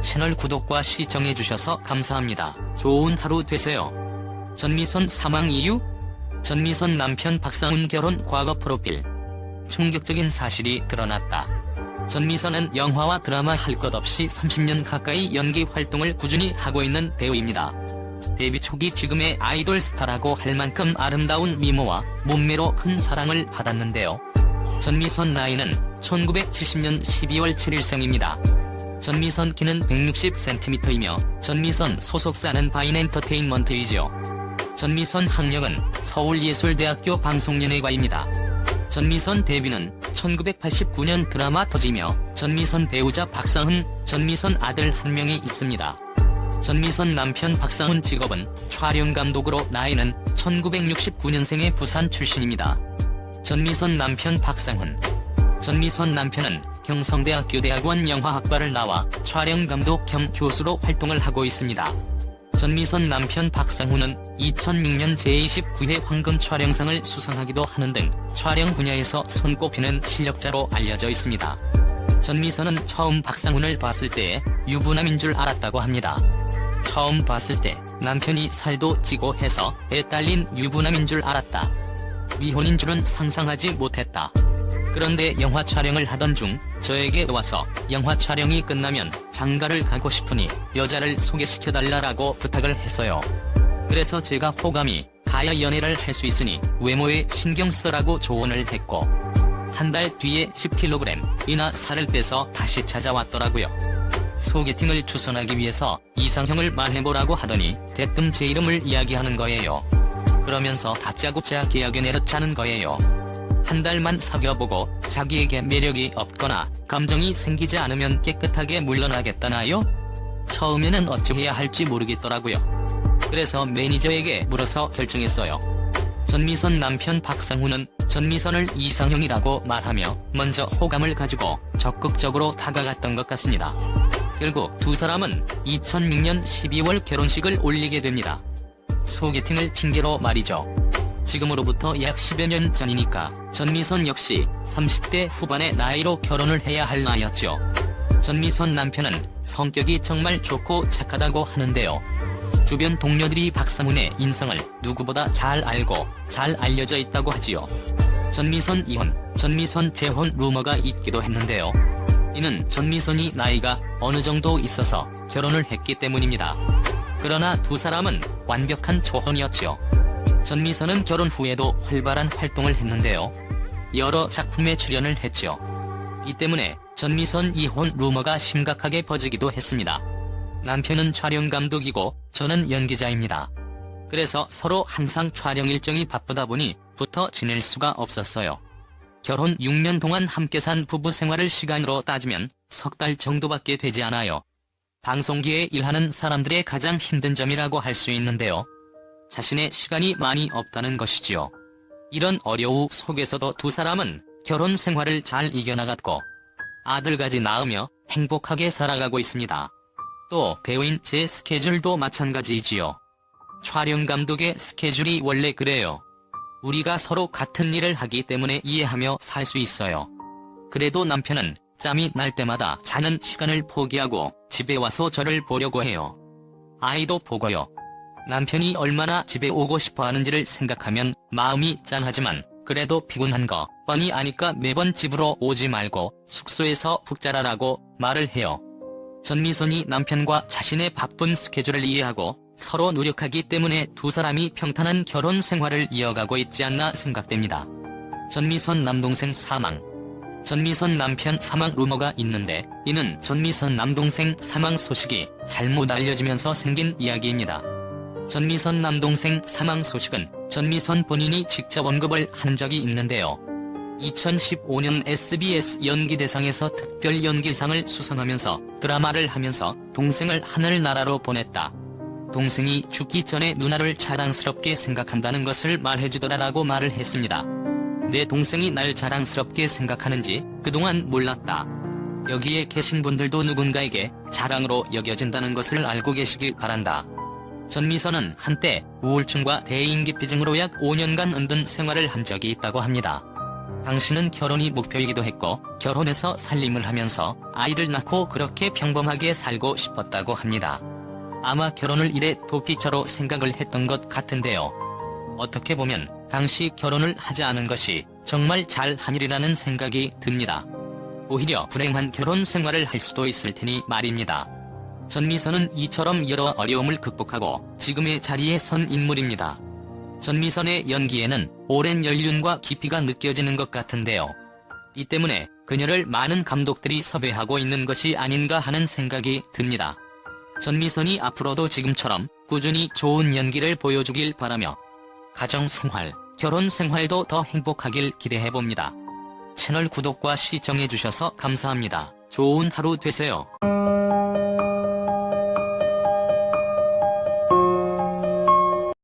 채널 구독과 시청해주셔서 감사합니다. 좋은 하루 되세요. 전미선 사망 이유? 전미선 남편 박상훈 결혼 과거 프로필. 충격적인 사실이 드러났다. 전미선은 영화와 드라마 할 것 없이 30년 가까이 연기 활동을 꾸준히 하고 있는 배우입니다. 데뷔 초기 지금의 아이돌 스타라고 할 만큼 아름다운 미모와 몸매로 큰 사랑을 받았는데요. 전미선 나이는 1970년 12월 7일생입니다. 전미선 키는 160cm이며 전미선 소속사는 바인엔터테인먼트이죠. 전미선 학력은 서울예술대학교 방송연예과입니다. 전미선 데뷔는 1989년 드라마 터지며 전미선 배우자 박상훈, 전미선 아들 한 명이 있습니다. 전미선 남편 박상훈 직업은 촬영감독으로 나이는 1969년생의 부산 출신입니다. 전미선 남편 박상훈. 전미선 남편은 경성대학교 대학원 영화학과를 나와 촬영감독 겸 교수로 활동을 하고 있습니다. 전미선 남편 박상훈은 2006년 제29회 황금 촬영상을 수상하기도 하는 등 촬영 분야에서 손꼽히는 실력자로 알려져 있습니다. 전미선은 처음 박상훈을 봤을 때 유부남인 줄 알았다고 합니다. 처음 봤을 때 남편이 살도 찌고 해서 애 딸린 유부남인 줄 알았다. 미혼인 줄은 상상하지 못했다. 그런데 영화 촬영을 하던 중 저에게 와서 영화 촬영이 끝나면 장가를 가고 싶으니 여자를 소개시켜달라고 부탁을 했어요. 그래서 제가 호감이 가야 연애를 할 수 있으니 외모에 신경 쓰라고 조언을 했고 한 달 뒤에 10kg이나 살을 빼서 다시 찾아왔더라고요. 소개팅을 추선하기 위해서 이상형을 말해보라고 하더니 대뜸 제 이름을 이야기하는 거예요. 그러면서 다짜고짜 계약에 내렸자는 거예요. 한 달만 사귀어보고 자기에게 매력이 없거나 감정이 생기지 않으면 깨끗하게 물러나겠다나요? 처음에는 어찌해야 할지 모르겠더라고요. 그래서 매니저에게 물어서 결정했어요. 전미선 남편 박상훈은 전미선을 이상형이라고 말하며 먼저 호감을 가지고 적극적으로 다가갔던 것 같습니다. 결국 두 사람은 2006년 12월 결혼식을 올리게 됩니다. 소개팅을 핑계로 말이죠. 지금으로부터 약 10여 년 전이니까 전미선 역시 30대 후반의 나이로 결혼을 해야 할 나이였죠. 전미선 남편은 성격이 정말 좋고 착하다고 하는데요. 주변 동료들이 박상훈의 인성을 누구보다 잘 알고 잘 알려져 있다고 하지요. 전미선 이혼, 전미선 재혼 루머가 있기도 했는데요. 이는 전미선이 나이가 어느 정도 있어서 결혼을 했기 때문입니다. 그러나 두 사람은 완벽한 초혼이었죠. 전미선은 결혼 후에도 활발한 활동을 했는데요. 여러 작품에 출연을 했죠. 이 때문에 전미선 이혼 루머가 심각하게 퍼지기도 했습니다. 남편은 촬영 감독이고 저는 연기자입니다. 그래서 서로 항상 촬영 일정이 바쁘다 보니 붙어 지낼 수가 없었어요. 결혼 6년 동안 함께 산 부부 생활을 시간으로 따지면 석 달 정도밖에 되지 않아요. 방송계에 일하는 사람들의 가장 힘든 점이라고 할 수 있는데요. 자신의 시간이 많이 없다는 것이지요. 이런 어려움 속에서도 두 사람은 결혼 생활을 잘 이겨나갔고 아들까지 낳으며 행복하게 살아가고 있습니다. 또 배우인 제 스케줄도 마찬가지이지요. 촬영 감독의 스케줄이 원래 그래요. 우리가 서로 같은 일을 하기 때문에 이해하며 살 수 있어요. 그래도 남편은 짬이 날 때마다 자는 시간을 포기하고 집에 와서 저를 보려고 해요. 아이도 보고요. 남편이 얼마나 집에 오고 싶어 하는지를 생각하면 마음이 짠하지만 그래도 피곤한 거 뻔히 아니까 매번 집으로 오지 말고 숙소에서 푹 자라라고 말을 해요. 전미선이 남편과 자신의 바쁜 스케줄을 이해하고 서로 노력하기 때문에 두 사람이 평탄한 결혼 생활을 이어가고 있지 않나 생각됩니다. 전미선 남동생 사망. 전미선 남편 사망 루머가 있는데 이는 전미선 남동생 사망 소식이 잘못 알려지면서 생긴 이야기입니다. 전미선 남동생 사망 소식은 전미선 본인이 직접 언급을 한 적이 있는데요. 2015년 SBS 연기대상에서 특별연기상을 수상하면서 드라마를 하면서 동생을 하늘나라로 보냈다. 동생이 죽기 전에 누나를 자랑스럽게 생각한다는 것을 말해주더라라고 말을 했습니다. 내 동생이 날 자랑스럽게 생각하는지 그동안 몰랐다. 여기에 계신 분들도 누군가에게 자랑으로 여겨진다는 것을 알고 계시길 바란다. 전미선은 한때 우울증과 대인기피증으로 약 5년간 은둔 생활을 한 적이 있다고 합니다. 당신은 결혼이 목표이기도 했고 결혼해서 살림을 하면서 아이를 낳고 그렇게 평범하게 살고 싶었다고 합니다. 아마 결혼을 일의 도피처로 생각을 했던 것 같은데요. 어떻게 보면 당시 결혼을 하지 않은 것이 정말 잘한 일이라는 생각이 듭니다. 오히려 불행한 결혼 생활을 할 수도 있을 테니 말입니다. 전미선은 이처럼 여러 어려움을 극복하고 지금의 자리에 선 인물입니다. 전미선의 연기에는 오랜 연륜과 깊이가 느껴지는 것 같은데요. 이 때문에 그녀를 많은 감독들이 섭외하고 있는 것이 아닌가 하는 생각이 듭니다. 전미선이 앞으로도 지금처럼 꾸준히 좋은 연기를 보여주길 바라며 가정생활, 결혼생활도 더 행복하길 기대해봅니다. 채널 구독과 시청해주셔서 감사합니다. 좋은 하루 되세요.